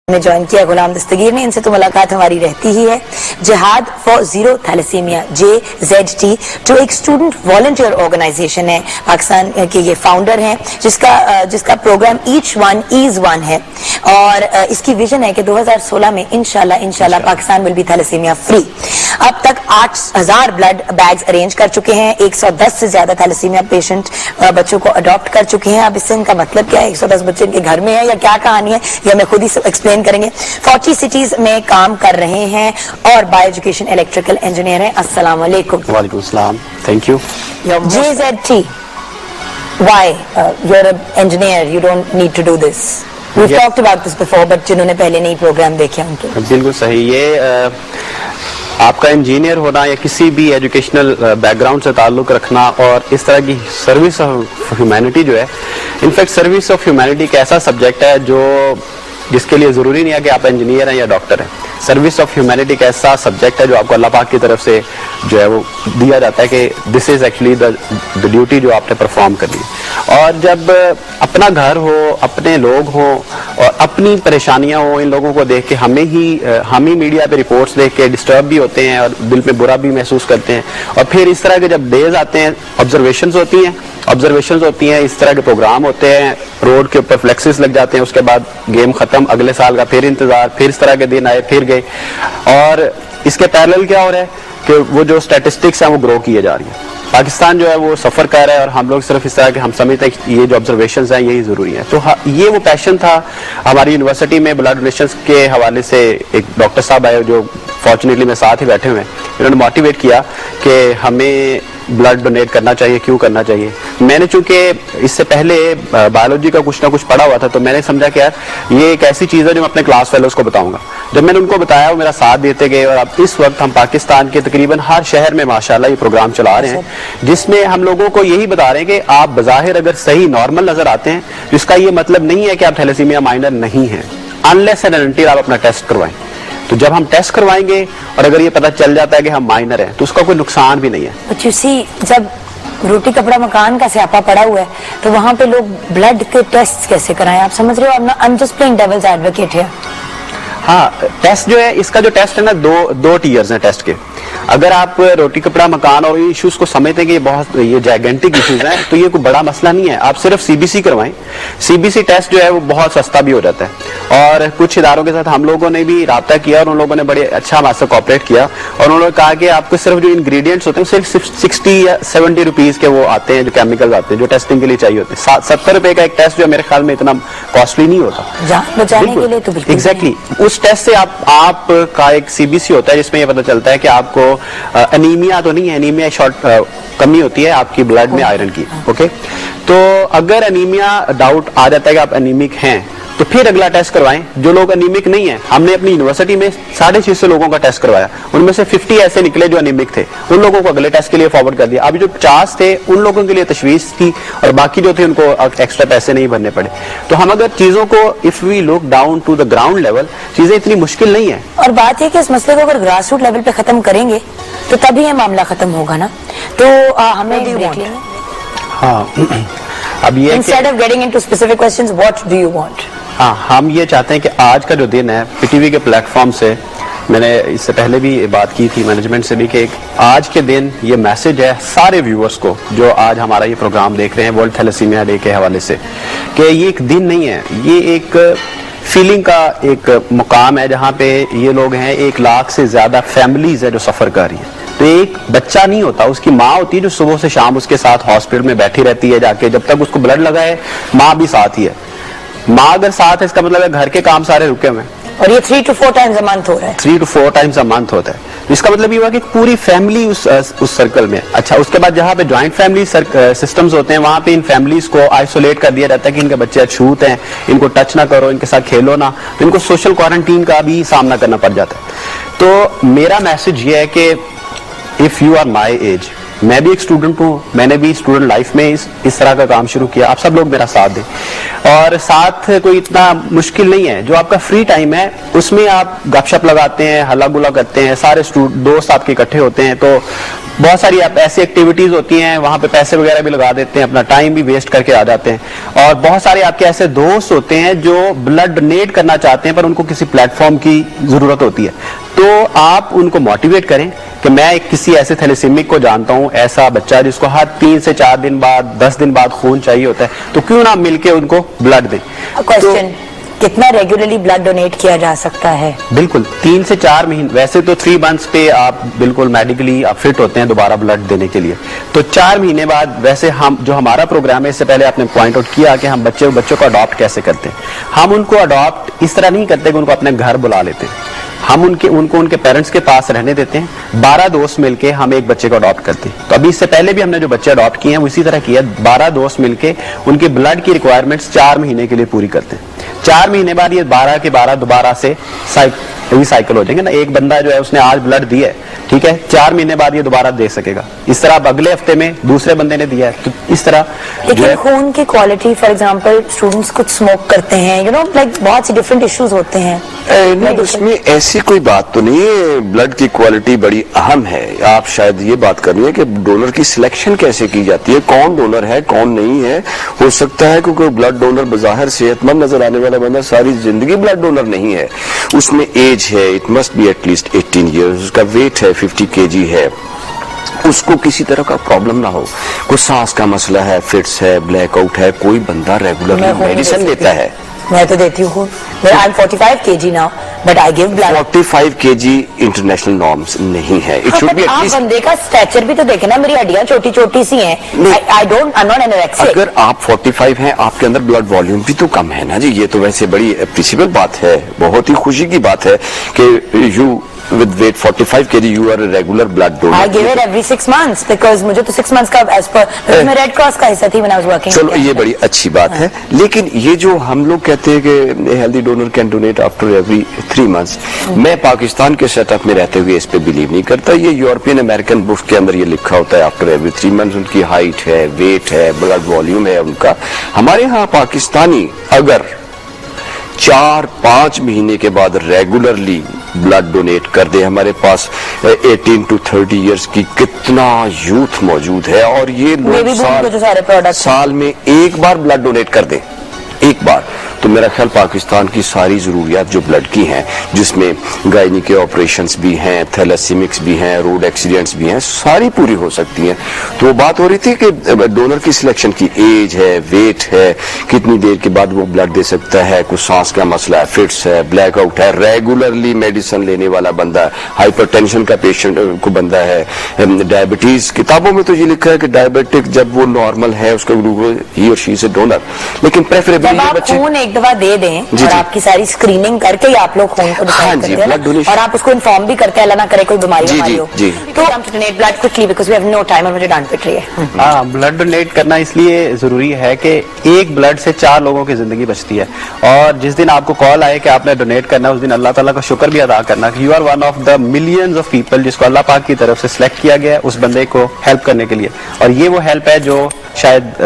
نے جوائن کیا غلام دستگیر نے. ان سے تو ملاقات ہماری رہتی ہی ہے. جہاد فار زیرو تھیلیسیمیا JZT جو ایک اسٹوڈنٹ والنٹیئر آرگنائزیشن ہے, پاکستان کے یہ فاؤنڈر ہیں, جس کا programme each one is one ہے, اور اس کی ویژن ہے کہ 2016 میں انشاءاللہ Pakistan will be thalassaemia free. اب تک 8000 بلڈ بیگز ارینج کر چکے ہیں, 110 سے زیادہ تھیلیسیمیا پیشنٹ بچوں کو اڈاپٹ کر چکے ہیں. اب اس سے ان کا مطلب کیا ہے, 110 بچے ان کے گھر میں ہیں یا کیا کہانی ہے, یہ ہمیں خود ہی ایکسپلین کریں گے. 40 سٹیز میں کام کر رہے ہیں اور بایو ایجوکیشن الیکٹریکل انجینئر ہیں. السلام علیکم. وعلیکم السلام. Thank you. JZT, why you're an engineer, you don't need to do this. We've talked about this before, but جنہوں نے پہلے نہیں پروگرام دیکھے ان کے بالکل صحیح. یہ آپ کا انجینئر ہونا یا کسی بھی ایجوکیشنل بیک گراؤنڈ سے تعلق رکھنا اور اس طرح کی سروس آف ہیومینٹی جو ہے, انفیکٹ سروس آف ہیومینٹی ایک ایسا سبجیکٹ ہے جس کے لیے ضروری نہیں ہے کہ آپ انجینئر ہیں یا ڈاکٹر ہیں. سروس آف ہیومینٹی ایک ایسا سبجیکٹ ہے جو آپ کو اللہ پاک کی طرف سے جو ہے وہ دیا جاتا ہے کہ دس از ایکچولی دا ڈیوٹی جو آپ نے پرفارم کرنی ہے. اور جب اپنا گھر ہو, اپنے لوگ ہوں اور اپنی پریشانیاں ہوں, ان لوگوں کو دیکھ کے ہم ہی میڈیا پہ رپورٹس دیکھ کے ڈسٹرب بھی ہوتے ہیں اور دل پہ برا بھی محسوس کرتے ہیں. اور پھر اس طرح کے جب ڈیز آتے ہیں, آبزرویشنز ہوتی ہیں, اس طرح کے پروگرام ہوتے ہیں, روڈ کے اوپر فلیکسز لگ جاتے ہیں, اس کے بعد گیم ختم, اگلے سال کا پھر انتظار, پھر اس طرح کے دن آئے, پھر گئے. اور اس کے پیرلل کیا ہو رہا ہے کہ وہ جو اسٹیٹسٹکس ہیں وہ گرو کیے جا رہی ہیں. پاکستان جو ہے وہ سفر کر رہا ہے اور ہم لوگ صرف اس طرح کے ہم سمجھتے ہیں کہ یہ جو آبزرویشنز ہیں یہی ضروری ہیں. تو یہ وہ پیشن تھا ہماری یونیورسٹی میں. بلڈ ڈونیشنز کے حوالے سے ایک ڈاکٹر صاحب آئے جو فارچونیٹلی میں ساتھ ہی بیٹھے ہوئے ہیں, انہوں نے موٹیویٹ کیا کہ ہمیں بلڈ ڈونیٹ کرنا چاہیے. کیوں کرنا چاہیے؟ میں نے چونکہ اس سے پہلے بایولوجی کا کچھ نہ کچھ پڑھا ہوا تھا, تو میں نے سمجھا کہ یار یہ ایک ایسی چیز ہے جو میں اپنے کلاس فیلوز کو بتاؤں گا. جب میں نے ان کو بتایا وہ میرا ساتھ دیتے گئے, اور اب اس وقت ہم پاکستان کے تقریباً ہر شہر میں ماشاءاللہ یہ پروگرام چلا رہے ہیں, جس میں ہم لوگوں کو یہی بتا رہے ہیں کہ آپ بظاہر اگر صحیح نارمل نظر آتے ہیں, جس کا یہ مطلب نہیں ہے کہ آپ تھیلیسیمیا مائنر نہیں ہیں, انلیس اینڈ انٹل آپ اپنا ٹیسٹ کروائیں. تو جب ہم ٹیسٹ کروائیں گے اور اگر یہ پتہ چل جاتا ہے کہ ہم مائنر ہیں تو اس کا کوئی نقصان بھی نہیں ہے. But you see, جب روٹی کپڑا مکان کا سیاپا پڑا ہوا ہے تو وہاں پہ لوگ بلڈ کے ٹیسٹ کیسے کرائیں؟ آپ سمجھ رہے ہو, I'm just playing devil's advocate here. ہاں, ٹیسٹ جو ہے اس کا جو ٹیسٹ ہے نا, دو ٹیئرز ہیں ٹیسٹ کے. اگر آپ روٹی کپڑا مکان اور یہ ایشوز کو سمجھتے ہیں کہ یہ جائگنٹک ایشوز ہیں, تو یہ کوئی بڑا مسئلہ نہیں ہے. آپ صرف CBC کروائیں. CBC ٹیسٹ جو ہے وہ بہت سستا بھی ہو جاتا ہے. اور کچھ اداروں کے ساتھ ہم لوگوں نے بھی رابطہ کیا اور ان لوگوں نے بڑے اچھا ہمارے سے کوآپریٹ کیا, اور انہوں نے کہا کہ آپ کو صرف جو انگریڈینٹس ہوتے ہیں صرف 60 یا 70 روپیز کے وہ آتے ہیں, جو کیمیکلز آتے ہیں جو ٹیسٹنگ کے لیے چاہیے ہوتے ہیں. 70 روپے کا ایک ٹیسٹ جو میرے خیال میں اتنا کاسٹلی نہیں ہوتا. جان بچانے کے لیے تو بالکل ایگزیکٹلی. اس ٹیسٹ سے آپ کا ایک CBC ہوتا ہے جس میں یہ پتہ چلتا ہے کہ آپ کو انیمیا تو نہیں ہے. انیمیا شارٹ کمی ہوتی ہے آپ کی بلڈ میں آئرن کی. اوکے, تو اگر انیمیا ڈاؤٹ آ جاتا ہے کہ آپ انیمک ہیں تو پھر اگلا ٹیسٹ کروائیں. جو لوگ انیمک نہیں ہیں, ہم نے اپنی یونیورسٹی میں 650 لوگوں کا ٹیسٹ کروایا, ان میں سے 50 ایسے نکلے جو انیمک تھے, ان لوگوں کو اگلے ٹیسٹ کے لیے فارورڈ کر دیا. اب جو 50 تھے ان لوگوں کے لیے تشویش تھی, اور باقی جو تھے ان کو ایکسٹرا پیسے نہیں بھرنے پڑے. تو ہم اگر چیزوں کو if we look down to the ground level, چیزیں اتنی مشکل نہیں ہیں. اور بات یہ کہ اس مسئلے کو اگر گراس روٹ لیول پہ ختم کریں گے تو تبھی یہ معاملہ ختم ہوگا نا. تو ہمیں دیکھ لیں. ہاں, اب یہ instead of getting into specific questions, what do you want? ہاں, ہم یہ چاہتے ہیں کہ آج کا جو دن ہے PTV کے پلیٹ فارم سے, میں نے اس سے پہلے بھی بات کی تھی مینجمنٹ سے بھی, کہ آج کے دن یہ میسج ہے سارے ویورز کو جو آج ہمارا یہ پروگرام دیکھ رہے ہیں ورلڈ تھیلیسیمیا ڈے کے حوالے سے, کہ یہ ایک دن نہیں ہے, یہ ایک فیلنگ کا ایک مقام ہے جہاں پہ یہ لوگ ہیں. 1 لاکھ سے زیادہ فیملیز ہے جو سفر کر رہی ہیں. تو ایک بچہ نہیں ہوتا, اس کی ماں ہوتی ہے جو صبح سے شام اس کے ساتھ ہاسپٹل میں بیٹھی رہتی ہے جا کے, جب تک اس کو بلڈ لگا ہے ماں بھی ساتھ ہی ہے. ماں اگر ساتھ ہے اس کا مطلب ہے گھر کے کام سارے رکے ہوئے ہیں. اور یہ 3 to 4 times a month ہو رہا ہے. 3 to 4 times a month ہوتا ہے. اس کا مطلب یہ ہوا کہ پوری فیملی اس سرکل میں. اچھا, اس کے بعد جہاں پہ جوائنٹ فیملی سسٹمز ہوتے ہیں وہاں پہ ان فیملیز کو آئسولیٹ کر دیا جاتا ہے کہ ان کے بچے اچھوت ہیں, ان کو ٹچ نہ کرو, ان کے ساتھ کھیلو نہ. تو ان کو سوشل کوارنٹین کا بھی سامنا کرنا پڑ جاتا ہے. تو میرا میسج یہ ہے کہ if you are my age, میں بھی ایک اسٹوڈنٹ ہوں, میں نے بھی اسٹوڈنٹ لائف میں اس طرح کا کام شروع کیا. آپ سب لوگ میرا ساتھ دیں, اور ساتھ کوئی اتنا مشکل نہیں ہے. جو آپ کا فری ٹائم ہے اس میں آپ گپ شپ لگاتے ہیں, ہلا گلا کرتے ہیں, سارے دوست آپ کے اکٹھے ہوتے ہیں, تو بہت ساری ایسی ایکٹیویٹیز ہوتی ہیں, وہاں پہ پیسے وغیرہ بھی لگا دیتے ہیں, اپنا ٹائم بھی ویسٹ کر کے آ جاتے ہیں. اور بہت سارے آپ کے ایسے دوست ہوتے ہیں جو بلڈ ڈونیٹ کرنا چاہتے ہیں پر ان کو کسی پلیٹ فارم کی ضرورت ہوتی ہے, تو آپ ان کو موٹیویٹ کریں کہ میں کسی ایسے تھیلیسیمک کو جانتا ہوں, ایسا بچہ جس کو ہر 3 سے 4 دن بعد 10 دن بعد خون چاہیے ہوتا ہے, تو کیوں نہ مل کے ان کو بلڈ دیں. کوسچن, کتنا ریگولرلی بلڈ ڈونیٹ کیا جا سکتا ہے؟ بالکل 3 سے 4 مہینے, ویسے تو 3 months پہ آپ بالکل میڈیکلی آپ فٹ ہوتے ہیں دوبارہ بلڈ دینے کے لیے, تو 4 مہینے بعد. ویسے جو ہمارا پروگرام ہے, اس سے پہلے آپ نے پوائنٹ آؤٹ کیا کہ ہم بچوں کو اڈاپٹ کیسے کرتے ہیں. ہم ان کو اڈاپٹ اس طرح نہیں کرتے کہ ان کو اپنے گھر بلا لیتے ہیں, ہم ان کے پیرنٹس کے پاس رہنے دیتے ہیں. 12 دوست مل کے ہم ایک بچے کو اڈاپٹ کرتے ہیں. تو ابھی اس سے پہلے بھی ہم نے جو بچے اڈاپٹ کیے ہیں وہ اسی طرح کیا, 12 دوست مل کے ان کی بلڈ کی ریکوائرمنٹس 4 مہینے کے لیے پوری کرتے ہیں. 4 مہینے بعد یہ 12 کے 12 دوبارہ سے ریسائیکل ہو جائیں گے نا. ایک بندہ جو ہے اس نے آج بلڈ دی ہے, ٹھیک ہے, 4 مہینے بعد یہ دوبارہ دے سکے گا. اس طرح اب اگلے ہفتے میں دوسرے بندے نے دیا ہے, تو اس طرح. لیکن خون کی کوالٹی, فار ایگزامپل اسٹوڈنٹس کچھ اسموک کرتے ہیں, لائک بہت سی ڈفرینٹ ایشوز ہوتے ہیں. اس میں ایسی کوئی بات تو نہیں ہے. بلڈ کی کوالٹی بڑی اہم ہے. آپ شاید یہ بات کر رہی ہیں کہ ڈونر کی سلیکشن کیسے کی جاتی ہے, کون ڈونر ہے کون نہیں ہے. ہو سکتا ہے کیونکہ بلڈ ڈونر بظاہر صحت مند نظر آنے والا بندہ ساری زندگی بلڈ ڈونر نہیں ہے. اس میں ایج ہے, it must be at least 18 years, اس کا ویٹ ہے 50 kg ہے, اس کو کسی طرح کا پرابلم نہ ہو, کوئی سانس کا مسئلہ ہے, فٹس ہے, بلیک آؤٹ ہے, کوئی بندہ ریگولرلی میڈیسن لیتا ہے. میں تو دیتی ہوں. I'm 45 kg now, but I give blood. 45 kg international norms نہیں ہے. It should be at آپ least. بندے کا اسٹیچر بھی تو دیکھیں نا, میری ہڈیاں چھوٹی چھوٹی سی ہیں. I'm not anorexic. اگر آپ 45 ہیں, آپ کے اندر بلڈ والیوم بھی تو کم ہے نا جی. یہ تو ویسے بڑی اپریشیبل بات ہے, بہت ہی خوشی کی بات ہے کہ you with weight 45 kg you are a regular blood donor. I give it every 6 months because مجھے تو 6 months کا as per میں ریڈ کراس کا حصہ تھی when I was working. چلو یہ بڑی اچھی بات ہے, لیکن یہ جو ہم لوگ کہتے ہیں کہ healthy donor can donate after every 3 months, میں پاکستان کے سیٹ اپ میں رہتے ہوئے اس پہ بلیو نہیں کرتا. یہ یورپین امریکن بک کے اندر یہ لکھا ہوتا ہے آفٹر ایوری 3 months ان کی ہائٹ ہے, ویٹ ہے, بلڈ والیوم ہے ان کا. ہمارے ہاں پاکستانی اگر 4-5 مہینے کے بعد ریگولرلی بلڈ ڈونیٹ کر دے, ہمارے پاس 18 to 30 ایئرز کی کتنا یوتھ موجود ہے, اور یہ لوگ سال میں ایک بار بلڈ ڈونیٹ کر دیں, ایک بار, تو میرا خیال پاکستان کی ساری ضروریات جو بلڈ کی ہیں, جس میں گائنی کے آپریشنز بھی ہیں, تھیلیسیمکس بھی ہیں, روڈ ایکسیڈنٹس بھی ہیں, ساری پوری ہو سکتی ہیں. تو وہ بات ہو رہی تھی کہ ڈونر کی سلیکشن کی ایج ہے, ویٹ ہے, کتنی دیر کے بعد وہ بلڈ دے سکتا ہے, کچھ سانس کا مسئلہ ہے, فٹس ہے, بلیک آؤٹ ہے, ریگولرلی میڈیسن لینے والا بندہ ہے, ہائپر ٹینشن کا پیشنٹ کو بندہ ہے, ڈائبٹیز. کتابوں میں تو یہ لکھا ہے کہ ڈائبٹک جب وہ نارمل ہے اس کا گلوکوز ہی اور شی سے ڈونر, لیکن پریفریبلی خون ایک دفعہ دے دیں اور آپ کی ساری اسکریننگ کر کے آپ لوگ خون کو ڈیسائیڈ کرتے ہیں, اور آپ اس کو انفارم بھی کرتے ہیں, اللہ نہ کرے کوئی بیماری ہو. تو ہم donate blood quickly because we have no time, اور مجھے ڈانٹ پٹ رہی ہے. ہاں, بلڈ ڈونیٹ کرنا اس لیے ضروری ہے کہ ایک بلڈ سے 4 لوگوں کی زندگی بچتی ہے, اور جس دن آپ کو کال آئے کہ آپ نے ڈونیٹ کرنا, اس دن اللہ تعالیٰ کا شکر بھی ادا کرنا کہ you are one of the millions of people جس کو اللہ پاک کی طرف سے سلیکٹ کیا گیا ہے اس بندے کو ہیلپ کرنے کے لیے. اور یہ وہ ہیلپ ہے جو شاید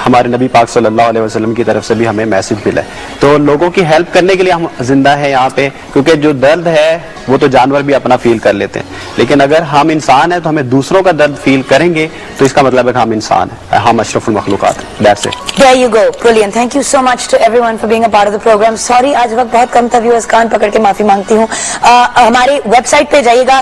ہمارے نبی پاک صلی اللہ علیہ وسلم کی طرف سے بھی ہمیں میسج ملا ہے. تو لوگوں کی ہیلپ کرنے کے لیے ہم زندہ ہیں یہاں پہ, کیونکہ جو درد ہے وہ تو جانور بھی اپنا فیل کر لیتے ہیں, لیکن اگر ہم انسان ہیں تو ہمیں دوسروں کا درد فیل کریں گے, تو اس کا مطلب ہے کہ ہم انسان ہیں, ہم اشرف المخلوقات ہیں. That's it. There you go. Brilliant. Thank you so much to everyone for being a part of the program. Sorry آج وقت بہت کم تھا, viewers کان پکڑ کے معافی مانگتی ہوں. ہماری ویب سائٹ پہ جائیے گا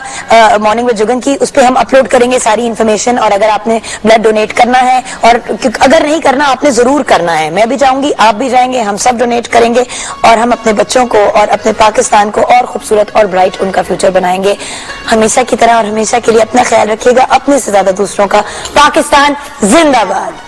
مارننگ ود جگن کی, اس پہ ہم اپلوڈ کریں گے ساری انفارمیشن, اور اگر آپ نے بلڈ ڈونیٹ کرنا ہے, اور اگر نہیں کرنا آپ نے ضرور کرنا ہے, میں بھی جاؤں گی, آپ بھی جائیں گے, ہم سب ڈونیٹ کریں گے, اور ہم اپنے بچوں کو اور اپنے پاکستان کو اور خوبصورت اور برائٹ ان کا فیوچر بنائیں گے. ہمیشہ کی طرح اور ہمیشہ کے لیے اپنا خیال رکھیے گا, اپنے سے زیادہ دوسروں کا. پاکستان زندہ باد.